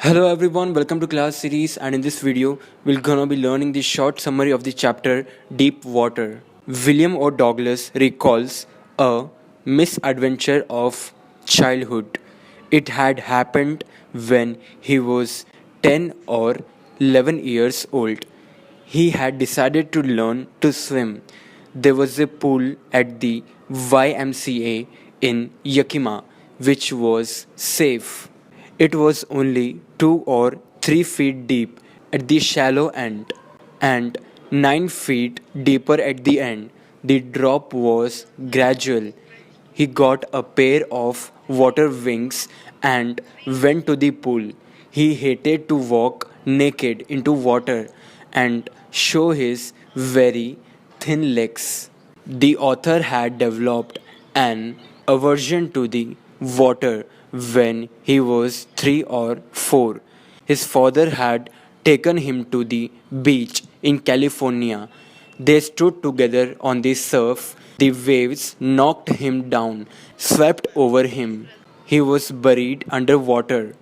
Hello everyone, welcome to class series, and in this video we're gonna be learning the short summary of the chapter Deep Water. William O. Douglas recalls a misadventure of childhood. It had happened when he was 10 or 11 years old. He had decided to learn to swim. There was a pool at the YMCA in Yakima which was safe. It was only 2 or 3 feet deep at the shallow end and 9 feet deeper at the end. The drop was gradual. He got a pair of water wings and went to the pool. He hated to walk naked into water and show his very thin legs. The author had developed an aversion to the water when he was 3 or 4. His father had taken him to the beach in California. They stood together on the surf. The waves knocked him down, swept over him. He was buried under water.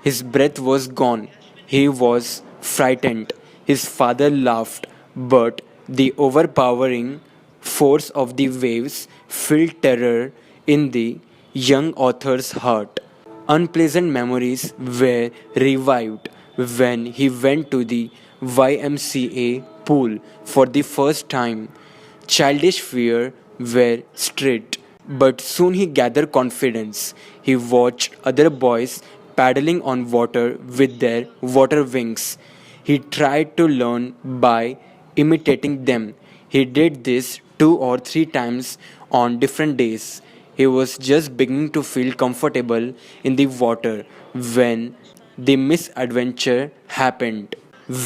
His breath was gone. He was frightened. His father laughed, but the overpowering force of the waves filled terror in the young author's heart. Unpleasant memories were revived when he went to the YMCA pool for the first time. Childish fear were stripped, but soon he gathered confidence. He watched other boys paddling on water with their water wings. He tried to learn by imitating them. He did this 2 or 3 times on different days. He was just beginning to feel comfortable in the water when the misadventure happened.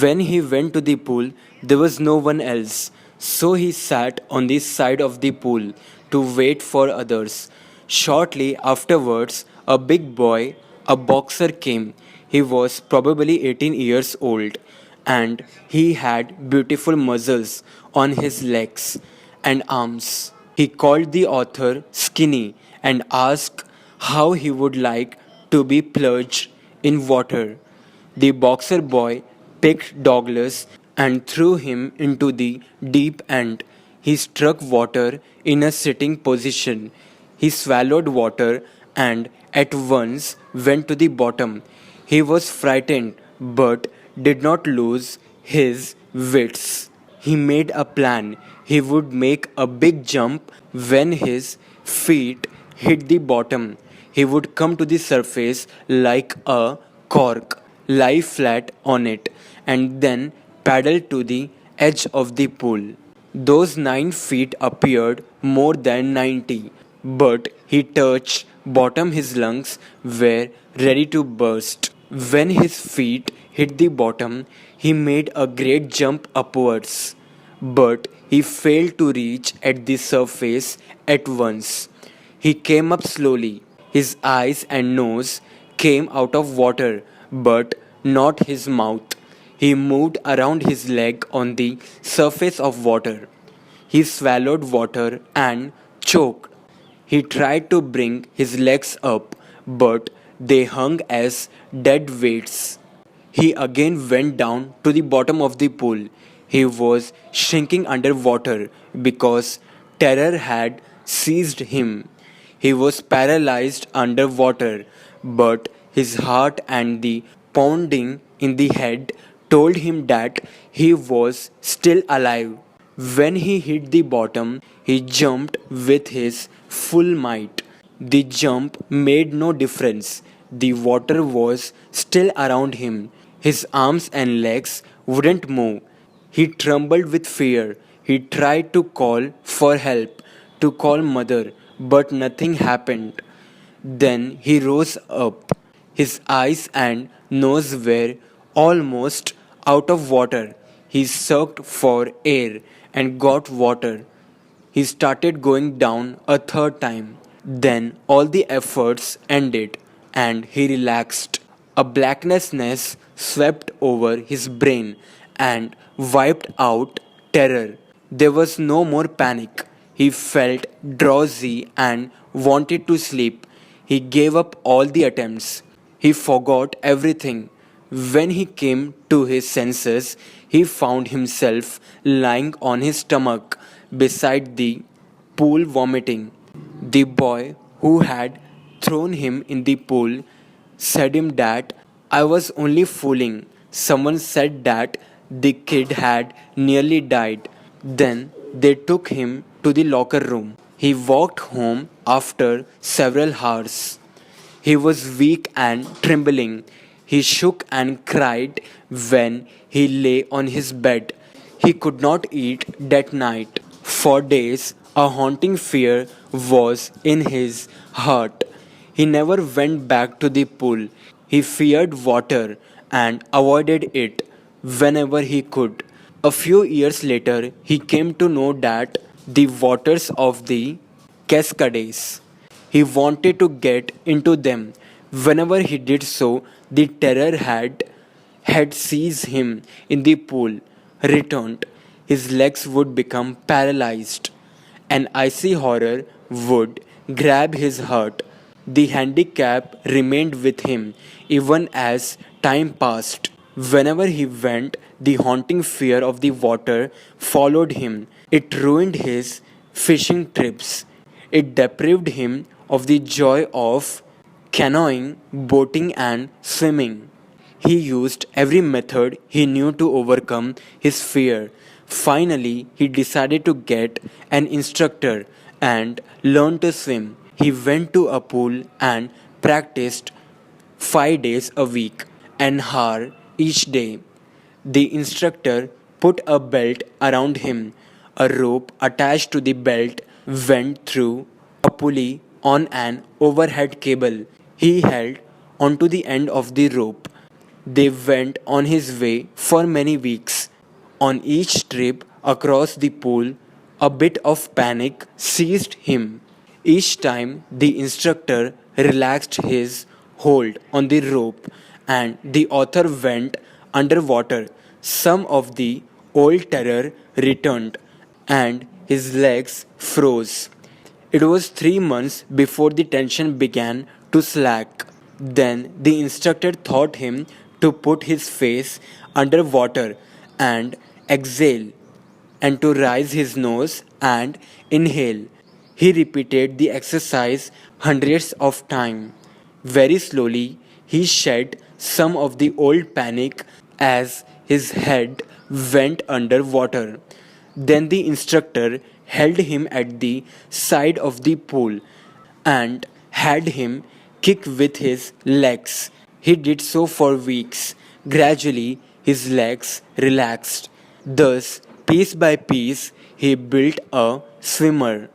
When he went to the pool, there was no one else, so he sat on the side of the pool to wait for others. Shortly afterwards, a big boy, a boxer, came. He was probably 18 years old, and he had beautiful muscles on his legs and arms. He called the author skinny and asked how he would like to be plunged in water. The boxer boy picked Douglas and threw him into the deep end. He struck water in a sitting position. He swallowed water and at once went to the bottom. He was frightened but did not lose his wits. He made a plan. He would make a big jump when his feet hit the bottom. He would come to the surface like a cork, lie flat on it, and then paddle to the edge of the pool. Those 9 feet appeared more than 90, but he touched bottom. His lungs were ready to burst. When his feet hit the bottom, he made a great jump upwards, but he failed to reach at the surface at once. He came up slowly. His eyes and nose came out of water, but not his mouth. He moved around his leg on the surface of water. He swallowed water and choked. He tried to bring his legs up, but they hung as dead weights. He again went down to the bottom of the pool. He was shrinking under water because terror had seized him. He was paralyzed under water, but his heart and the pounding in the head told him that he was still alive. When he hit the bottom, he jumped with his full might. The jump made no difference. The water was still around him. His arms and legs wouldn't move. He trembled with fear. He tried to call for help, to call mother, but nothing happened. Then he rose up. His eyes and nose were almost out of water. He sucked for air and got water. He started going down a third time. Then all the efforts ended and he relaxed. A blackness swept over his brain and wiped out terror. There was no more panic. He felt drowsy and wanted to sleep. He gave up all the attempts. He forgot everything. When he came to his senses, he found himself lying on his stomach beside the pool vomiting. The boy who had thrown him in the pool said him that I was only fooling. Someone said that the kid had nearly died. Then they took him to the locker room. He walked home after several hours. He was weak and trembling. He shook and cried when he lay on his bed. He could not eat that night. For days, a haunting fear was in his heart. He never went back to the pool. He feared water and avoided it whenever he could. A few years later, he came to know that the waters of the Cascades. He wanted to get into them. Whenever he did so, the terror had seized him in the pool, returned. His legs would become paralyzed. An icy horror would grab his heart. The handicap remained with him even as time passed. Whenever he went, the haunting fear of the water followed him. It ruined his fishing trips. It deprived him of the joy of canoeing, boating, and swimming. He used every method he knew to overcome his fear. Finally, he decided to get an instructor and learn to swim. He went to a pool and practiced 5 days a week, an hour each day. The instructor put a belt around him. A rope attached to the belt went through a pulley on an overhead cable. He held onto the end of the rope. They went on his way for many weeks. On each trip across the pool, a bit of panic seized him. Each time the instructor relaxed his hold on the rope and the author went underwater, some of the old terror returned and his legs froze. It was 3 months before the tension began to slack. Then the instructor taught him to put his face under water and exhale, and to raise his nose and inhale. He repeated the exercise hundreds of times. Very slowly, he shed some of the old panic as his head went under water. Then the instructor held him at the side of the pool and had him kick with his legs. He did so for weeks. Gradually, his legs relaxed. Thus, piece by piece, he built a swimmer.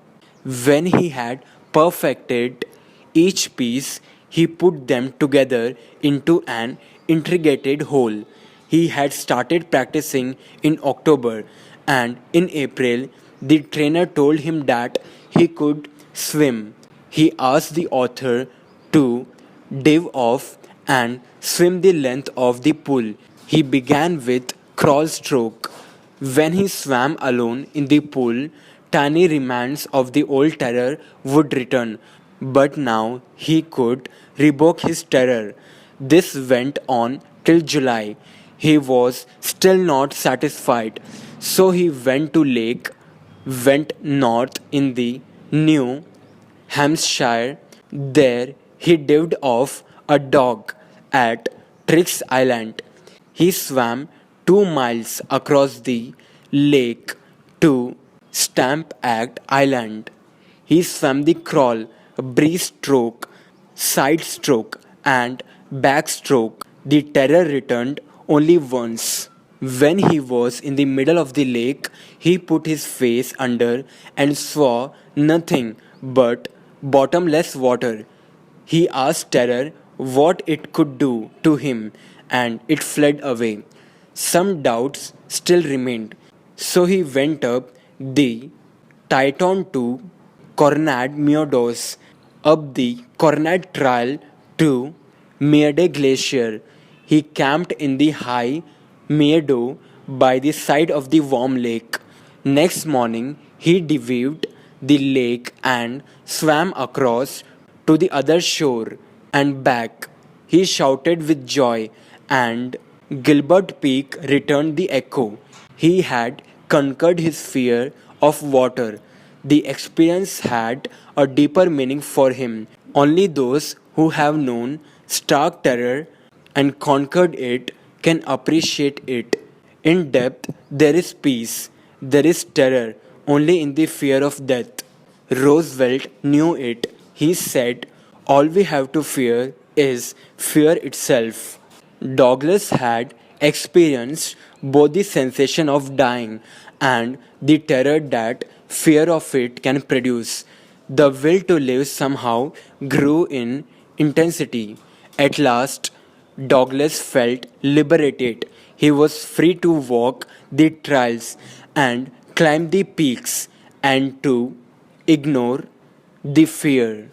When he had perfected each piece, he put them together into an intricate whole. He had started practicing in October, and in April, the trainer told him that he could swim. He asked the author to dive off and swim the length of the pool. He began with crawl stroke. When he swam alone in the pool, tiny remnants of the old terror would return. But now he could revoke his terror. This went on till July. He was still not satisfied, so he went north in the New Hampshire. There he dived off a dog at Trix Island. He swam 2 miles across the lake to Stamp Act Island. He swam the crawl, breaststroke, side stroke, and backstroke. The terror returned only once. When he was in the middle of the lake, he put his face under and saw nothing but bottomless water. He asked terror what it could do to him, and it fled away. Some doubts still remained, so he went up the Titan to Cornad Meadows, up the Cornad Trail to Meade Glacier. He camped in the high meadow by the side of the warm lake. Next morning, he dived the lake and swam across to the other shore and back. He shouted with joy and Gilbert Peak returned the echo. He had conquered his fear of water. The experience had a deeper meaning for him. Only those who have known stark terror and conquered it can appreciate it. In depth, there is peace, there is terror, only in the fear of death. Roosevelt knew it. He said, "All we have to fear is fear itself." Douglas had experienced both the sensation of dying and the terror that fear of it can produce. The will to live somehow grew in intensity. At last, Douglas felt liberated. He was free to walk the trails and climb the peaks and to ignore the fear.